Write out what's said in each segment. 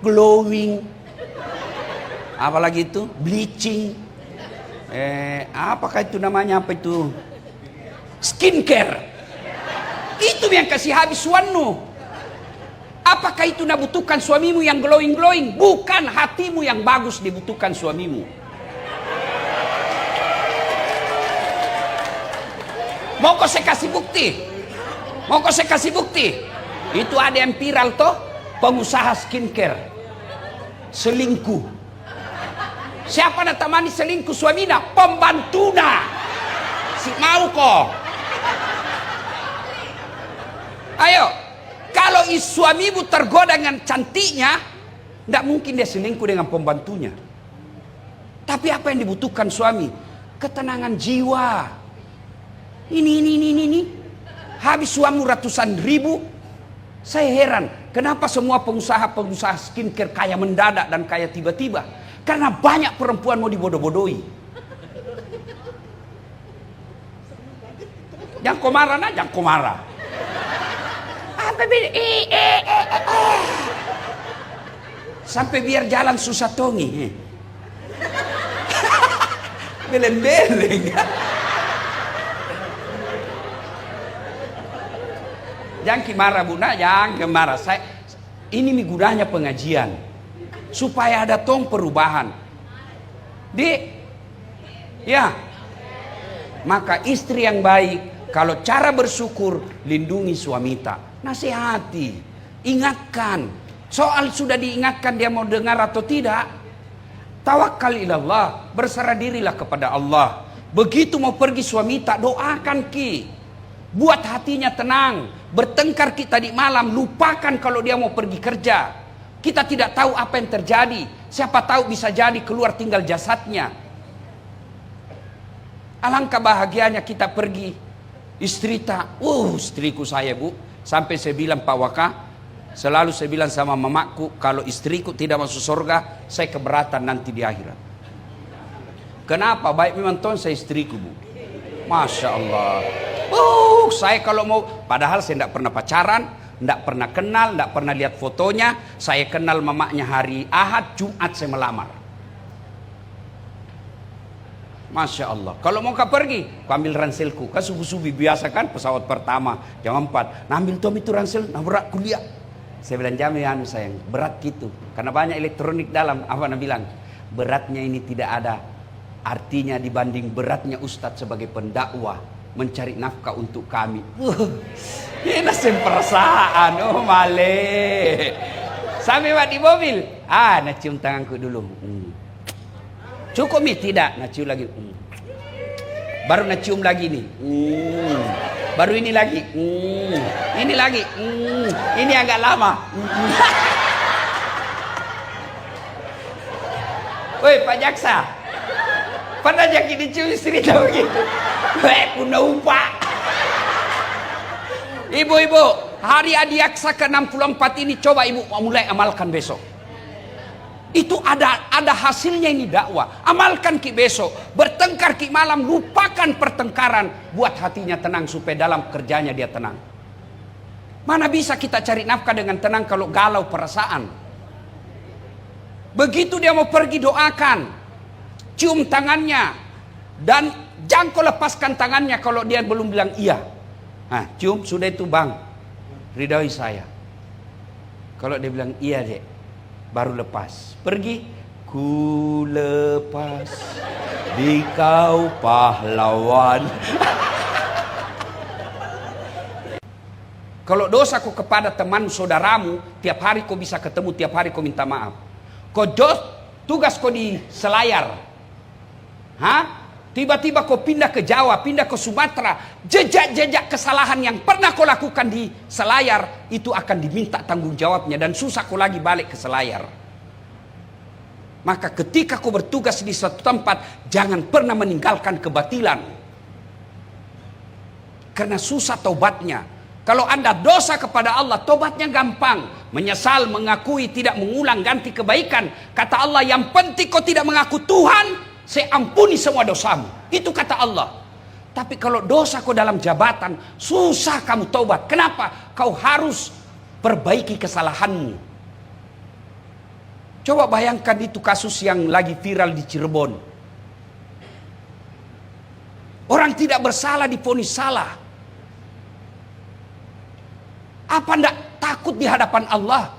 glowing, apalagi itu bleaching, apakah itu namanya, apa itu, skincare. Itu yang kasih habis suanmu. Apakah itu nak butuhkan suamimu yang glowing? Bukan, hatimu yang bagus dibutuhkan suamimu. Mau kau saya kasih bukti? Itu ada yang viral toh, pengusaha skincare selingkuh. Siapa nak temani selingkuh suaminya? Pembantuna. Si mau kok. Ayo, kalau suamimu tergoda dengan cantiknya, tidak mungkin dia selingkuh dengan pembantunya. Tapi apa yang dibutuhkan suami? Ketenangan jiwa. Ini. Habis suamimu ratusan ribu. Saya heran, kenapa semua pengusaha skincare kaya mendadak dan kaya tiba-tiba? Karena banyak perempuan mau dibodoh-bodohi. Jangan kau marah. Sampai biar jalan susah tongi. Beleng-beleng. Jangan marah Bunda, jangan marah. Ini gunanya pengajian supaya ada tong perubahan. Ya. Maka istri yang baik, kalau cara bersyukur, lindungi suamita, nasihati, ingatkan. Soal sudah diingatkan dia mau dengar atau tidak. Tawakkal ilallah, berserah dirilah kepada Allah. Begitu mau pergi suamita, doakan buat hatinya tenang. Bertengkar kita di malam, lupakan kalau dia mau pergi kerja. Kita tidak tahu apa yang terjadi. Siapa tahu bisa jadi keluar tinggal jasadnya. Alangkah bahagianya kita pergi. Istri istriku saya Bu. Sampai saya bilang Pak Waka, selalu saya bilang sama mamaku, kalau istriku tidak masuk surga, saya keberatan nanti di akhirat. Kenapa? Baik memang tuan saya istriku Bu. Masya Allah. Saya kalau mau, padahal saya tidak pernah pacaran, tidak pernah kenal, tidak pernah lihat fotonya. Saya kenal mamanya hari Ahad, Jumat saya melamar. Masya Allah. Kalau mau kau pergi, kau ambil ranselku. Kan subuh-subuh biasa kan, pesawat pertama jam 4. Nah ambil Tom itu ransel, nah berat kuliah. Saya bilang jangan sayang, berat gitu. Karena banyak elektronik dalam. Apa nak bilang? Beratnya ini tidak ada artinya dibanding beratnya Ustadz sebagai pendakwah mencari nafkah untuk kami. Ini nasib perasaan, male. Sampai di mobil, nak cium tanganku dulu. Cukup tidak? Nak cium lagi. Baru nak cium lagi nih. Baru ini lagi. Ini lagi. Ini agak lama. Woi Pak Jaksa, pernah jadi dicium istri tahu begitu? Punya upah. Ibu-ibu, hari Adiaksa ke-64 ini coba ibu mulai amalkan besok. Itu ada hasilnya ini dakwah. Amalkan besok. Bertengkar malam, lupakan pertengkaran. Buat hatinya tenang supaya dalam kerjanya dia tenang. Mana bisa kita cari nafkah dengan tenang kalau galau perasaan. Begitu dia mau pergi, doakan. Cium tangannya. Dan jangan kau lepaskan tangannya kalau dia belum bilang iya. Cium, sudah itu bang, ridhoi saya. Kalau dia bilang iya dek, baru lepas. Pergi, ku lepas di kau pahlawan. Kalau dosaku kepada teman saudaramu, tiap hari kau bisa ketemu, tiap hari kau minta maaf. Tugas kau di Selayar. Tiba-tiba kau pindah ke Jawa, pindah ke Sumatera. Jejak-jejak kesalahan yang pernah kau lakukan di Selayar, itu akan diminta tanggung jawabnya. Dan susah kau lagi balik ke Selayar. Maka ketika kau bertugas di suatu tempat, jangan pernah meninggalkan kebatilan. Karena susah taubatnya. Kalau anda dosa kepada Allah, tobatnya gampang. Menyesal, mengakui, tidak mengulang, ganti kebaikan. Kata Allah, yang penting kau tidak mengaku Tuhan, saya ampuni semua dosamu. Itu kata Allah. Tapi kalau dosa kau dalam jabatan, susah kamu taubat. Kenapa? Kau harus perbaiki kesalahanmu. Coba bayangkan itu kasus yang lagi viral di Cirebon. Orang tidak bersalah divonis salah. Apa ndak takut di hadapan Allah?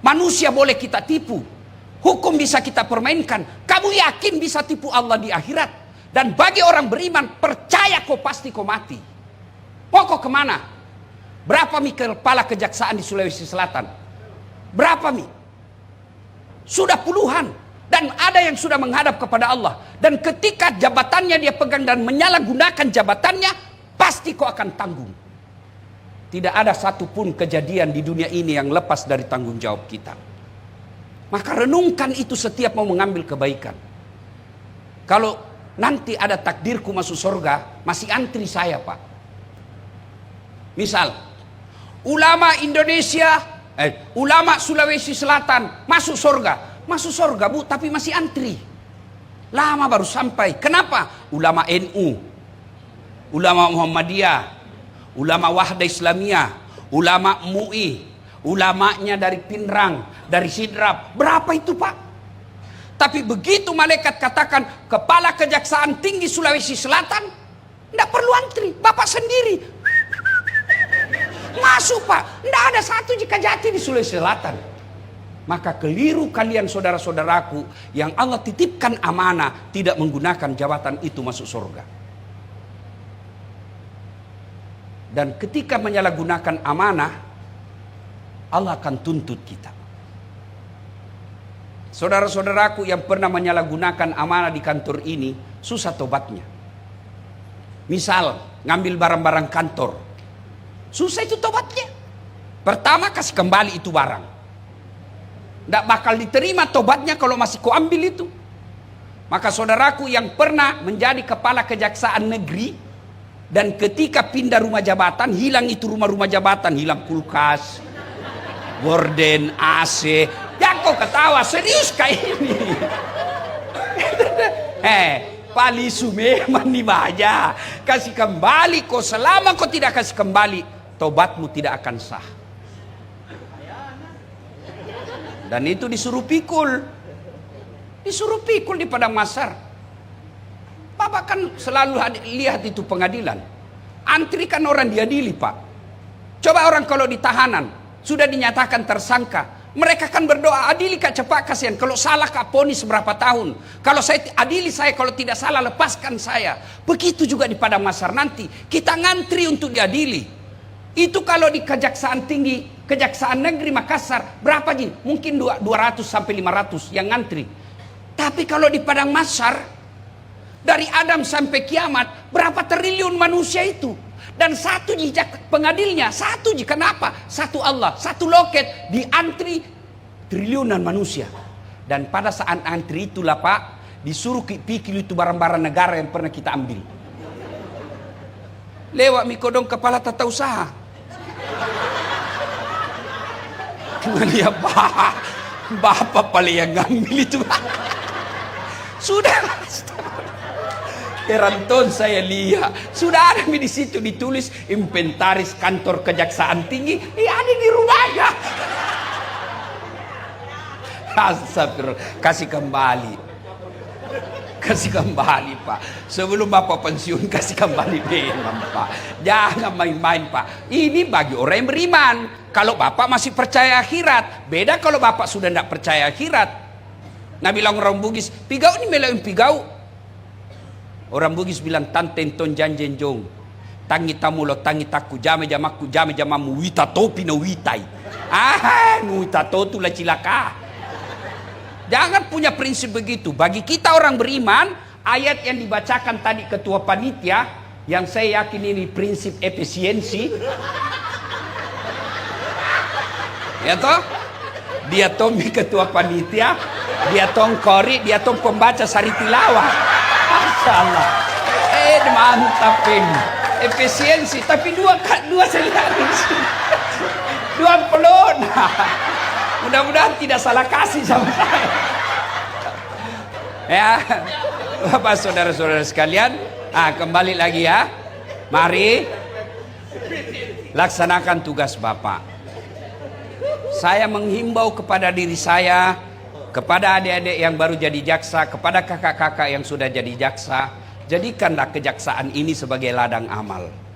Manusia boleh kita tipu. Hukum bisa kita permainkan. Kamu yakin bisa tipu Allah di akhirat? Dan bagi orang beriman, percaya kau pasti kau mati. Mau kau kemana? Berapa mi kepala kejaksaan di Sulawesi Selatan? Berapa mi? Sudah puluhan. Dan ada yang sudah menghadap kepada Allah. Dan ketika jabatannya dia pegang dan menyalahgunakan jabatannya, pasti kau akan tanggung. Tidak ada satupun kejadian di dunia ini yang lepas dari tanggung jawab kita. Maka renungkan itu setiap mau mengambil kebaikan. Kalau nanti ada takdirku masuk surga, masih antri saya, Pak. Misal, ulama Indonesia, ulama Sulawesi Selatan masuk surga. Masuk surga, Bu, tapi masih antri. Lama baru sampai. Kenapa? Ulama NU, ulama Muhammadiyah, ulama Wahda Islamiyah, ulama MUI, ulamanya dari Pinrang, dari Sidrap. Berapa itu, Pak? Tapi begitu malaikat katakan kepala kejaksaan tinggi Sulawesi Selatan, tidak perlu antri, Bapak sendiri masuk, Pak. Tidak ada satu jika jati di Sulawesi Selatan. Maka keliru kalian saudara-saudaraku yang Allah titipkan amanah tidak menggunakan jabatan itu masuk surga. Dan ketika menyalahgunakan amanah, Allah akan tuntut kita. Saudara-saudaraku yang pernah menyalahgunakan amanah di kantor ini, susah tobatnya. Misal, ngambil barang-barang kantor. Susah itu tobatnya. Pertama, kasih kembali itu barang. Tidak bakal diterima tobatnya kalau masih kau ambil itu. Maka saudaraku yang pernah menjadi kepala kejaksaan negeri, dan ketika pindah rumah jabatan, hilang itu rumah-rumah jabatan. Hilang kulkas, gorden, AC. Ya kau ketawa, serius kayak ini. Palisu memang dibaca. Kasih kembali kau, selama kau tidak kasih kembali, tobatmu tidak akan sah. Dan itu disuruh pikul. Disuruh pikul di Padang Masar. Bapak kan selalu lihat itu pengadilan. Antri kan orang diadili, Pak. Coba orang kalau di tahanan sudah dinyatakan tersangka, mereka kan berdoa, adili Kak cepat kasihan. Kalau salah Kak ponis berapa tahun. Kalau saya adili saya, kalau tidak salah lepaskan saya. Begitu juga di Padang Masar nanti. Kita ngantri untuk diadili. Itu kalau di Kejaksaan Tinggi, Kejaksaan Negeri Makassar, berapa Jin? Mungkin 200 sampai 500 yang ngantri. Tapi kalau di Padang Masar, dari Adam sampai kiamat, berapa triliun manusia itu? Dan satu jejak pengadilnya, satu jika kenapa? Satu Allah, satu loket, diantri triliunan manusia. Dan pada saat antri itulah, Pak, disuruh pikir itu barang-barang negara yang pernah kita ambil. Lewat mikodong kepala tata usaha. Dia bapak paling yang ngambil itu. Sudah. Heranton saya lihat. Sudah ada di situ ditulis inventaris kantor kejaksaan tinggi. Ada di rumahnya. Astagfirullah. Kasih kembali. Kasih kembali, Pak. Sebelum Bapak pensiun, kasih kembali memang, Pak. Jangan main-main, Pak. Ini bagi orang yang beriman. Kalau Bapak masih percaya akhirat. Beda kalau Bapak sudah tidak percaya akhirat. Nah bilang orang Bugis, pigau ini melawan pigau. Orang Bugis bilang, tantenton janjenjong. Tangi tamulo, tangi taku, jame jamaku, jame jamamu, wita topi no witai. Wita totu lah cilaka. Jangan punya prinsip begitu. Bagi kita orang beriman, ayat yang dibacakan tadi ketua panitia, yang saya yakin ini prinsip efisiensi. Ya toh? Dia tombi ketua panitia, dia tong kori, dia tong pembaca sari tilawah. Masyaallah. Mantap ini. Efisiensi, tapi dua saya lihat di sini. Dua pelon. Mudah-mudahan tidak salah kasih sama saya. Ya, Bapak saudara-saudara sekalian, kembali lagi ya. Mari laksanakan tugas Bapak. Saya menghimbau kepada diri saya, Kepada adik-adik yang baru jadi jaksa, kepada kakak-kakak yang sudah jadi jaksa, jadikanlah kejaksaan ini sebagai ladang amal.